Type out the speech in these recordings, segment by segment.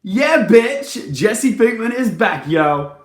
Yeah, bitch! Jesse Pinkman is back, yo!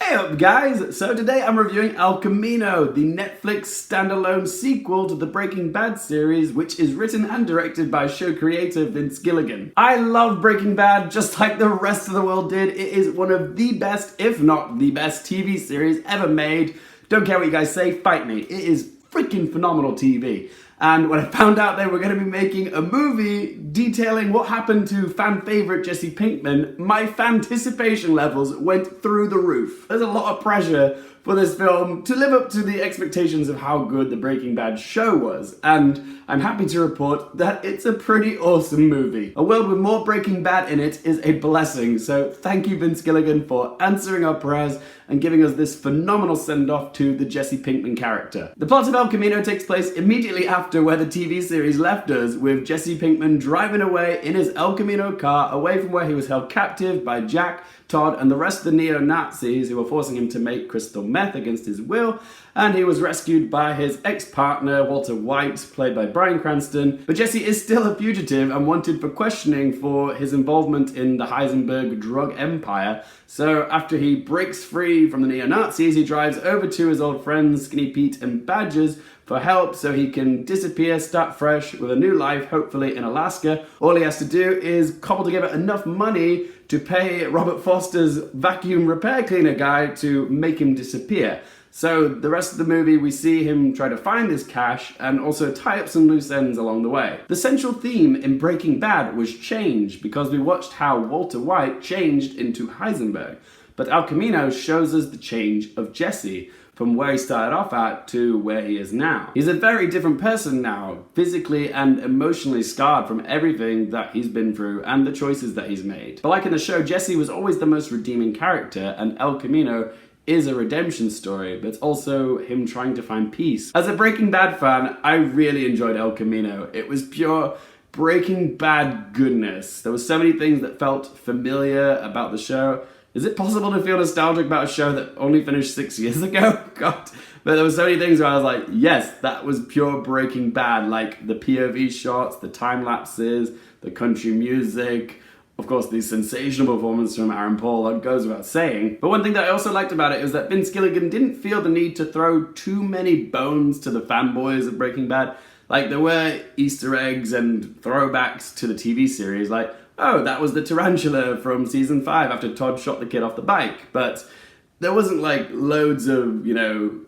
Hey up, guys! So today I'm reviewing El Camino, the Netflix standalone sequel to the Breaking Bad series, which is written and directed by show creator Vince Gilligan. I love Breaking Bad just like the rest of the world did. It is one of the best, if not the best, TV series ever made. Don't care what you guys say, fight me. It is freaking phenomenal TV. And when I found out they were going to be making a movie detailing what happened to fan favorite Jesse Pinkman, my fanticipation levels went through the roof. There's a lot of pressure for this film to live up to the expectations of how good the Breaking Bad show was, and I'm happy to report that it's a pretty awesome movie. A world with more Breaking Bad in it is a blessing, so thank you Vince Gilligan for answering our prayers and giving us this phenomenal send-off to the Jesse Pinkman character. The plot of El Camino takes place immediately after where the TV series left us, with Jesse Pinkman driving away in his El Camino car away from where he was held captive by Jack, Todd, and the rest of the neo-Nazis who were forcing him to make crystal meth against his will, and he was rescued by his ex-partner Walter White, played by Bryan Cranston. But Jesse is still a fugitive and wanted for questioning for his involvement in the Heisenberg drug empire. So after he breaks free from the neo-Nazis, he drives over to his old friends Skinny Pete and Badgers for help so he can disappear, start fresh with a new life, hopefully in Alaska. All he has to do is cobble together enough money to pay Robert Foster's vacuum repair cleaner guy to make him disappear. So the rest of the movie, we see him try to find this cash and also tie up some loose ends along the way. The central theme in Breaking Bad was change, because we watched how Walter White changed into Heisenberg. But El Camino shows us the change of Jesse, from where he started off at to where he is now. He's a very different person now, physically and emotionally scarred from everything that he's been through and the choices that he's made. But like in the show, Jesse was always the most redeeming character, and El Camino is a redemption story, but it's also him trying to find peace. As a Breaking Bad fan, I really enjoyed El Camino. It was pure Breaking Bad goodness. There were so many things that felt familiar about the show. Is it possible to feel nostalgic about a show that only finished 6 years ago? God. But there were so many things where I was like, yes, that was pure Breaking Bad, like the POV shots, the time lapses, the country music, of course, the sensational performance from Aaron Paul, that goes without saying. But one thing that I also liked about it is that Vince Gilligan didn't feel the need to throw too many bones to the fanboys of Breaking Bad. Like, there were Easter eggs and throwbacks to the TV series, like, oh, that was the tarantula from season 5 after Todd shot the kid off the bike. But there wasn't like loads of,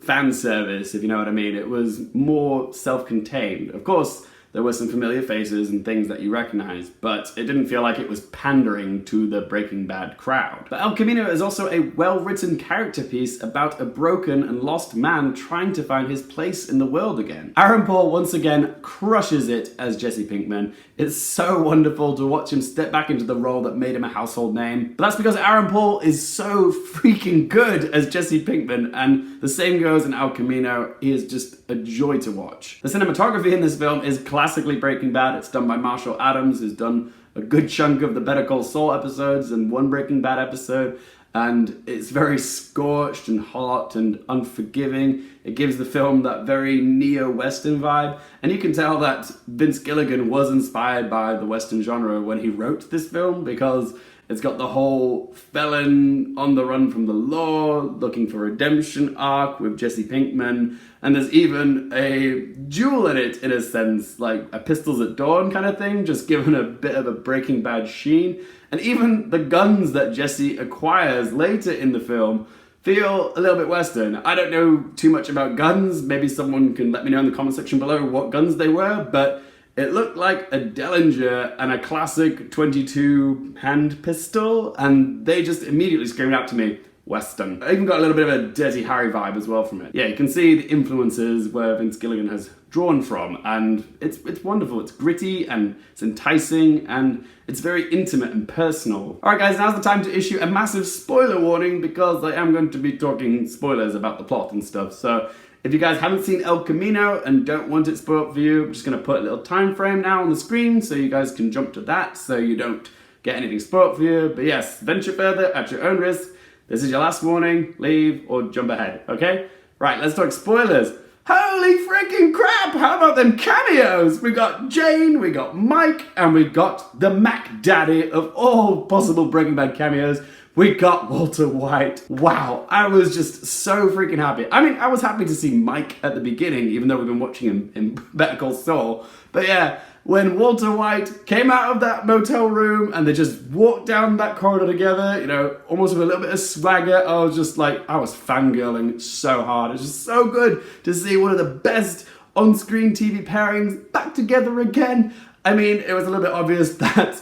fan service, if you know what I mean. It was more self-contained. Of course, there were some familiar faces and things that you recognize, but it didn't feel like it was pandering to the Breaking Bad crowd. But El Camino is also a well-written character piece about a broken and lost man trying to find his place in the world again. Aaron Paul once again crushes it as Jesse Pinkman. It's so wonderful to watch him step back into the role that made him a household name. But that's because Aaron Paul is so freaking good as Jesse Pinkman, and the same goes in El Camino. He is just a joy to watch. The cinematography in this film is classically Breaking Bad. It's done by Marshall Adams, who's done a good chunk of the Better Call Saul episodes and one Breaking Bad episode. And it's very scorched and hot and unforgiving. It gives the film that very neo-Western vibe. And you can tell that Vince Gilligan was inspired by the Western genre when he wrote this film, because it's got the whole felon on the run from the law, looking for redemption arc with Jesse Pinkman. And there's even a duel in it, in a sense, like a Pistols at Dawn kind of thing, just given a bit of a Breaking Bad sheen. And even the guns that Jesse acquires later in the film feel a little bit Western. I don't know too much about guns. Maybe someone can let me know in the comment section below what guns they were, but it looked like a Dellinger and a classic .22 hand pistol, and they just immediately screamed out to me, Western. I even got a little bit of a Dirty Harry vibe as well from it. Yeah, you can see the influences where Vince Gilligan has drawn from, and it's wonderful. It's gritty and it's enticing and it's very intimate and personal. Alright guys, now's the time to issue a massive spoiler warning, because I am going to be talking spoilers about the plot and stuff. So if you guys haven't seen El Camino and don't want it spoiled for you, I'm just going to put a little time frame now on the screen so you guys can jump to that so you don't get anything spoiled for you. But yes, venture further at your own risk. This is your last warning. Leave or jump ahead, okay? Right, let's talk spoilers. Holy freaking crap! How about them cameos? We got Jane, we got Mike, and we got the Mac Daddy of all possible Breaking Bad cameos. We got Walter White. Wow, I was just so freaking happy. I mean, I was happy to see Mike at the beginning, even though we've been watching him in Better Call Saul. But yeah, when Walter White came out of that motel room and they just walked down that corridor together, you know, almost with a little bit of swagger, I was just like, I was fangirling so hard. It was just so good to see one of the best on-screen TV pairings back together again. I mean, it was a little bit obvious that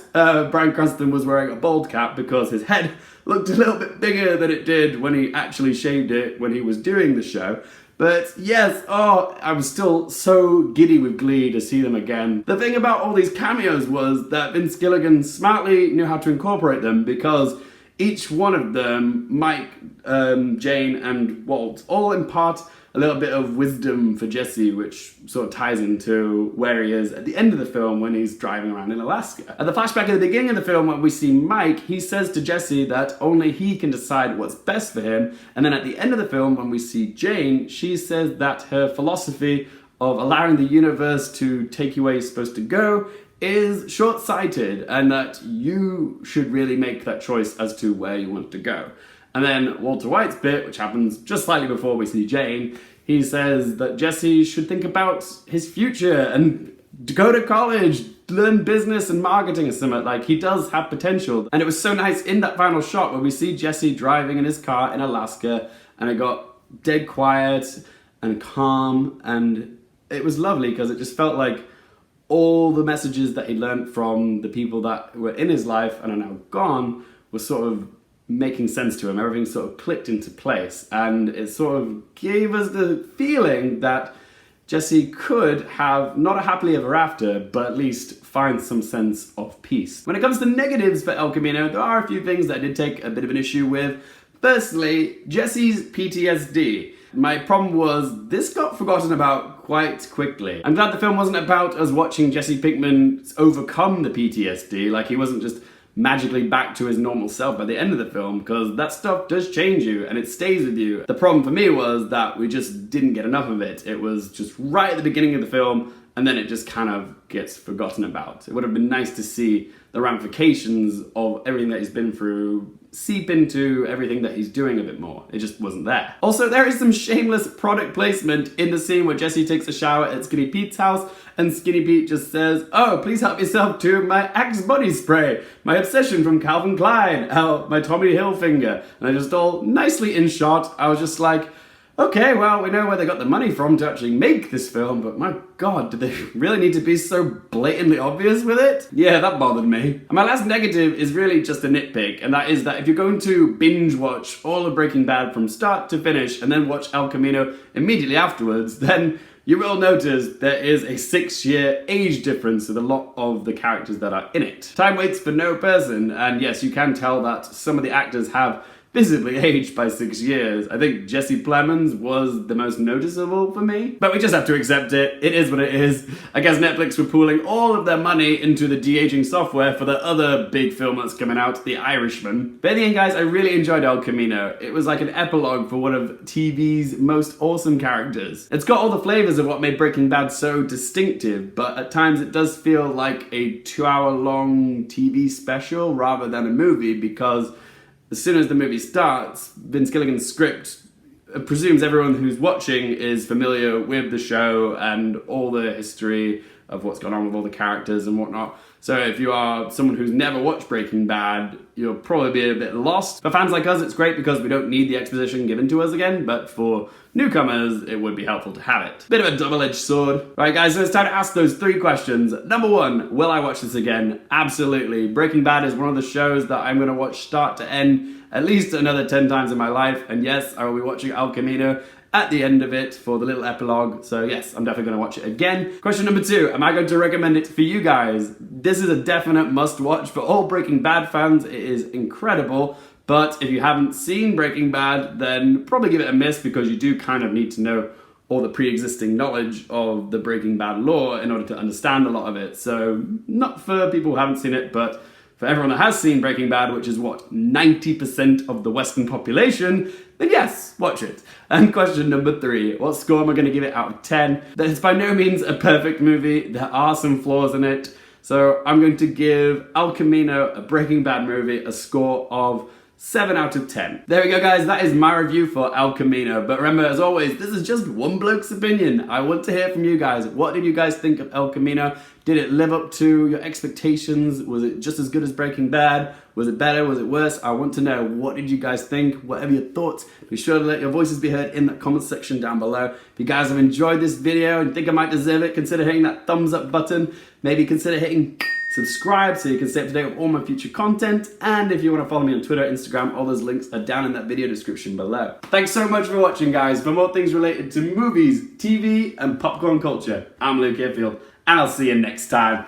Bryan Cranston was wearing a bald cap because his head looked a little bit bigger than it did when he actually shaved it when he was doing the show. But yes, oh, I was still so giddy with glee to see them again. The thing about all these cameos was that Vince Gilligan smartly knew how to incorporate them because each one of them, Mike, Jane, and Walt, all impart a little bit of wisdom for Jesse, which sort of ties into where he is at the end of the film when he's driving around in Alaska. At the flashback at the beginning of the film when we see Mike, he says to Jesse that only he can decide what's best for him. And then at the end of the film when we see Jane, she says that her philosophy of allowing the universe to take you where you're supposed to go is short-sighted and that you should really make that choice as to where you want to go. And then Walter White's bit, which happens just slightly before we see Jane, he says that Jesse should think about his future and go to college, learn business and marketing or something. Like, he does have potential. And it was so nice in that final shot where we see Jesse driving in his car in Alaska and it got dead quiet and calm, and it was lovely because it just felt like all the messages that he learned from the people that were in his life and are now gone were sort of making sense to him. Everything sort of clicked into place, and it sort of gave us the feeling that Jesse could have not a happily ever after, but at least find some sense of peace. When it comes to negatives for El Camino, there are a few things that I did take a bit of an issue with. Firstly, Jesse's PTSD. My problem was this got forgotten about quite quickly. I'm glad the film wasn't about us watching Jesse Pinkman overcome the PTSD, like he wasn't just magically back to his normal self by the end of the film, because that stuff does change you and it stays with you. The problem for me was that we just didn't get enough of it. It was just right at the beginning of the film and then it just kind of gets forgotten about. It would have been nice to see the ramifications of everything that he's been through seep into everything that he's doing a bit more. It just wasn't there. Also, there is some shameless product placement in the scene where Jesse takes a shower at Skinny Pete's house and Skinny Pete just says, "Oh, please help yourself to my Axe body spray, my obsession from Calvin Klein, oh, my Tommy Hilfiger." And they're just all nicely in shot. I was just like, okay, well, we know where they got the money from to actually make this film, but my god, did they really need to be so blatantly obvious with it? Yeah, that bothered me. And my last negative is really just a nitpick, and that is that if you're going to binge watch all of Breaking Bad from start to finish and then watch El Camino immediately afterwards, then you will notice there is a 6-year age difference with a lot of the characters that are in it. Time waits for no person, and yes, you can tell that some of the actors have visibly aged by 6 years. I think Jesse Plemmons was the most noticeable for me, but we just have to accept it. It is what it is. I guess Netflix were pooling all of their money into the de-aging software for the other big film that's coming out, The Irishman. But in the end, guys, I really enjoyed El Camino. It was like an epilogue for one of TV's most awesome characters. It's got all the flavors of what made Breaking Bad so distinctive, but at times it does feel like a 2-hour-long TV special rather than a movie, because as soon as the movie starts, Vince Gilligan's script presumes everyone who's watching is familiar with the show and all the history of what's gone on with all the characters and whatnot. So if you are someone who's never watched Breaking Bad, you'll probably be a bit lost. For fans like us, it's great because we don't need the exposition given to us again, but for newcomers, it would be helpful to have it. Bit of a double-edged sword. Right, guys, so it's time to ask those 3 questions. Number 1, will I watch this again? Absolutely. Breaking Bad is one of the shows that I'm going to watch start to end at least another 10 times in my life, and yes, I will be watching El Camino at the end of it for the little epilogue. So yes, I'm definitely going to watch it again. Question number 2, am I going to recommend it for you guys? This is a definite must watch for all Breaking Bad fans. It is incredible. But if you haven't seen Breaking Bad, then probably give it a miss, because you do kind of need to know all the pre-existing knowledge of the Breaking Bad lore in order to understand a lot of it. So not for people who haven't seen it, but for everyone that has seen Breaking Bad, which is what, 90% of the Western population, then yes, watch it. And question number 3, what score am I going to give it out of 10? It's by no means a perfect movie, there are some flaws in it, so I'm going to give El Camino, a Breaking Bad movie, a score of 7 out of 10. There we go, guys, that is my review for El Camino. But remember, as always, this is just one bloke's opinion. I want to hear from you guys. What did you guys think of El Camino? Did it live up to your expectations? Was it just as good as Breaking Bad? Was it better? Was it worse? I want to know. What did you guys think? Whatever your thoughts, be sure to let your voices be heard in the comments section down below. If you guys have enjoyed this video and think I might deserve it, consider hitting that thumbs up button. Maybe consider hitting subscribe so you can stay up to date with all my future content. And if you want to follow me on Twitter, Instagram, all those links are down in that video description below. Thanks so much for watching, guys. For more things related to movies, TV, and popcorn culture, I'm Luke Airfield, and I'll see you next time.